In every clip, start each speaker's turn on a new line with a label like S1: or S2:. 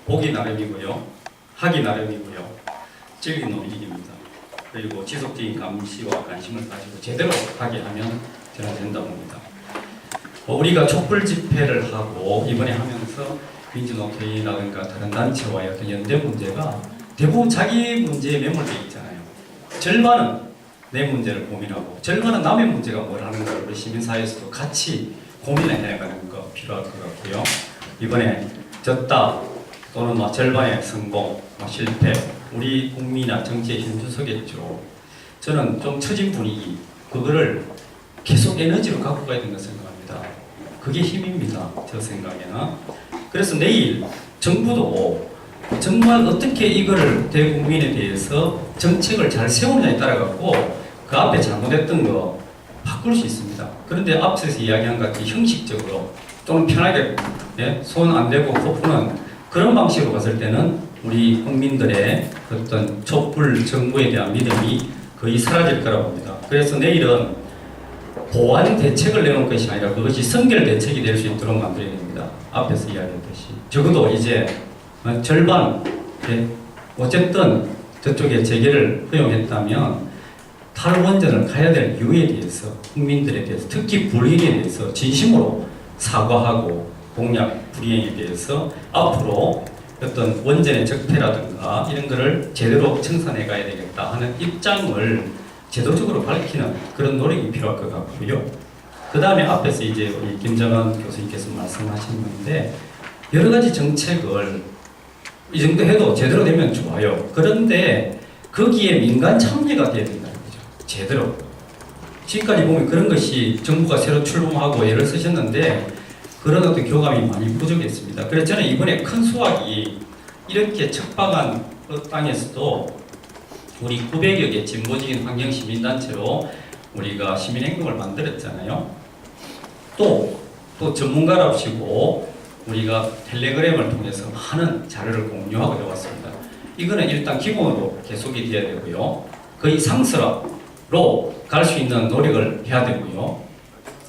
S1: 보기 나름이고요, 하기 나름이고요, 즐기는 일입니다. 그리고 지속적인 감시와 관심을 가지고 제대로 하게 하면 저는 된다고 봅니다. 우리가 촛불 집회를 하고 이번에 하면서 민주노총이라든가 다른 단체와의 어떤 연대 문제가 대부분 자기 문제에 매몰되어 있잖아요. 절반은 내 문제를 고민하고 절반은 남의 문제가 뭐라는 걸 우리 시민사회에서도 같이 고민을 해가는 거 필요할 것 같고요. 이번에 졌다 또는 절반의 성공, 실패, 우리 국민이나 정치의 힘주소겠죠. 저는 좀 처진 분위기, 그거를 계속 에너지로 갖고 가야 된다고 생각합니다. 그게 힘입니다. 저 생각에는. 그래서 내일 정부도 정말 어떻게 이거를 대국민에 대해서 정책을 잘 세우느냐에 따라 갖고 그 앞에 잘못했던 거 바꿀 수 있습니다. 그런데 앞서서 이야기한 것 같이 형식적으로 좀 편하게 손 안 대고 코 푸는 그런 방식으로 봤을 때는 우리 국민들의 어떤 촛불 정부에 대한 믿음이 거의 사라질 거라고 봅니다. 그래서 내일은 보완 대책을 내놓을 것이 아니라 그것이 선결 대책이 될 수 있도록 만들어야 됩니다. 앞에서 이야기했듯이. 적어도 이제 절반, 어쨌든 저쪽에 재개를 허용했다면 탈원전을 가야 될 이유에 대해서 국민들에 대해서 특히 불이익에 대해서 진심으로 사과하고 공약 불이행에 대해서 앞으로 어떤 원전의 적폐라든가 이런 거를 제대로 청산해 가야 되겠다 하는 입장을 제도적으로 밝히는 그런 노력이 필요할 것 같고요. 그 다음에 앞에서 이제 우리 김정은 교수님께서 말씀하신 건데 여러 가지 정책을 이 정도 해도 제대로 되면 좋아요. 그런데 거기에 민간 참여가 돼야 된다는 거죠. 제대로. 지금까지 보면 그런 것이 정부가 새로 출범하고 애를 쓰셨는데 그런 어떤 교감이 많이 부족했습니다. 그래서 저는 이번에 큰 수확이 이렇게 척박한 땅에서도 우리 900여 개 진보적인 환경시민단체로 우리가 시민행동을 만들었잖아요. 또 전문가랍시고 우리가 텔레그램을 통해서 많은 자료를 공유하고 해왔습니다. 이거는 일단 기본으로 계속이 돼야 되고요. 거의 상설화로 갈 수 있는 노력을 해야 되고요.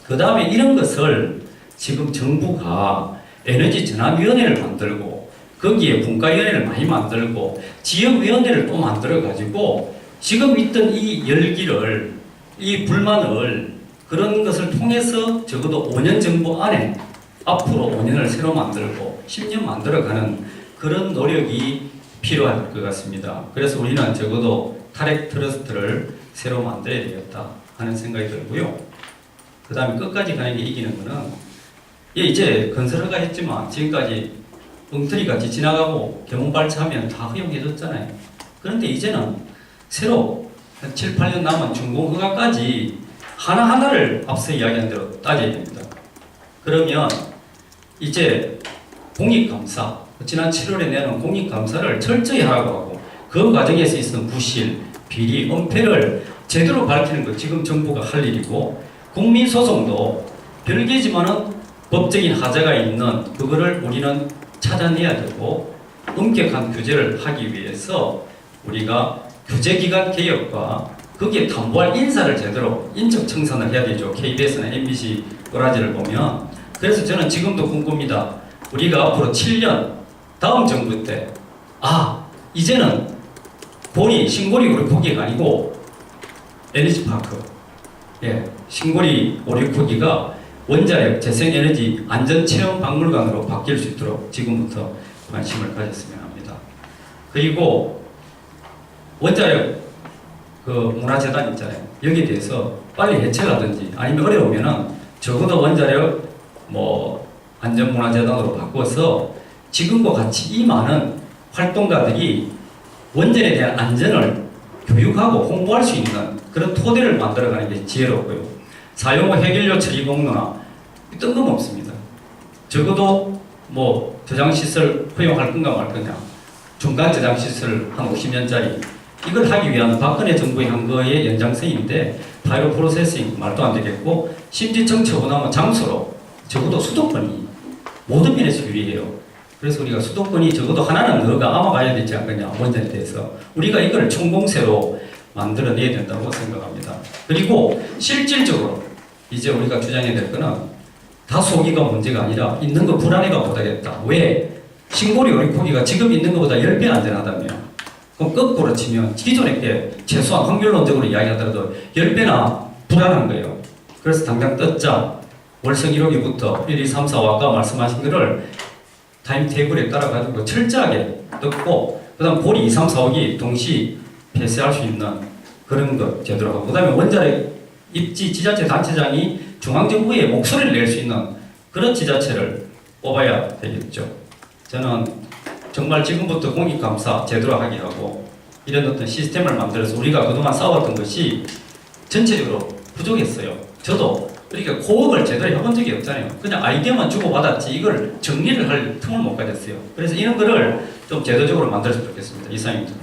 S1: 그 다음에 이런 것을 지금 정부가 에너지전환위원회를 만들고 거기에 분과위원회를 많이 만들고 지역위원회를 또 만들어가지고 지금 있던 이 열기를, 이 불만을 그런 것을 통해서 적어도 5년 정부 안에 앞으로 5년을 새로 만들고 10년 만들어가는 그런 노력이 필요할 것 같습니다. 그래서 우리는 적어도 탈핵 트러스트를 새로 만들어야 되겠다 하는 생각이 들고요. 그 다음에 끝까지 가는 게 이기는 거는 이제 건설허가 했지만 지금까지 엉터리 같이 지나가고 개몽발차하면 다 허용해줬잖아요. 그런데 이제는 새로 한 7, 8년 남은 준공허가까지 하나하나를 앞서 이야기한 대로 따져야 됩니다. 그러면 이제 공익감사, 지난 7월에 내놓은 공익감사를 철저히 하라고 하고 그 과정에서 있었던 부실, 비리, 은폐를 제대로 밝히는 것 지금 정부가 할 일이고 국민소송도 별개지만은 법적인 하자가 있는 그거를 우리는 찾아내야 되고 엄격한 규제를 하기 위해서 우리가 규제기관 개혁과 거기에 담보할 인사를 제대로 인적 청산을 해야 되죠. KBS나 MBC 꼬라지를 보면. 그래서 저는 지금도 궁금합니다. 우리가 앞으로 7년 다음 정부 때 이제는 본이 신고리 오리포기가 아니고 에너지파크 신고리 오리포기가 원자력 재생에너지 안전체험박물관으로 바뀔 수 있도록 지금부터 관심을 가졌으면 합니다. 그리고 원자력 문화재단 있잖아요. 여기에 대해서 빨리 해체를 하든지 아니면 어려우면은 적어도 원자력 안전문화재단으로 바꿔서 지금과 같이 이 많은 활동가들이 원전에 대한 안전을 교육하고 홍보할 수 있는 그런 토대를 만들어가는 게 지혜롭고요. 사용후 해결료 처리 공로나 뜬금없습니다. 적어도 저장시설 허용할 건가 말 거냐, 중간 저장시설 한 50년짜리 이걸 하기 위한 박근혜 정부의 한 거의 연장선인데 바이오 프로세싱 말도 안 되겠고 심지청 처분하면 장소로 적어도 수도권이 모든 면에서 유리해요. 그래서 우리가 수도권이 적어도 하나는 너가 아마가야 되지 않겠냐 원전에 대해서 우리가 이걸 총공세로 만들어내야 된다고 생각합니다. 그리고 실질적으로 이제 우리가 주장해야 될 거는 다소기가 문제가 아니라 있는 거 불안해가 못하겠다. 왜? 신고리 오리고기가 지금 있는 것보다 10배 안전하다며. 그럼 거꾸로 치면 기존에 게 최소한 확률론적으로 이야기하더라도 10배나 불안한 거예요. 그래서 당장 떴자 월성 1호기부터 1, 2, 3, 4 아까 말씀하신 거를 타임테이블에 따라가지고 철저하게 떴고 그 다음 보리 2, 3, 4, 5기 동시 폐쇄할 수 있는 그런 것 제대로 하고 그 다음에 원자력 입지 지자체 단체장이 중앙정부에 목소리를 낼 수 있는 그런 지자체를 뽑아야 되겠죠. 저는 정말 지금부터 공익감사 제대로 하게 하고 이런 어떤 시스템을 만들어서 우리가 그동안 싸웠던 것이 전체적으로 부족했어요. 저도 그러니까 코업을 제대로 해본 적이 없잖아요. 그냥 아이디어만 주고받았지 이걸 정리를 할 틈을 못 가졌어요. 그래서 이런 거를 좀 제도적으로 만들었으면 좋겠습니다. 이상입니다.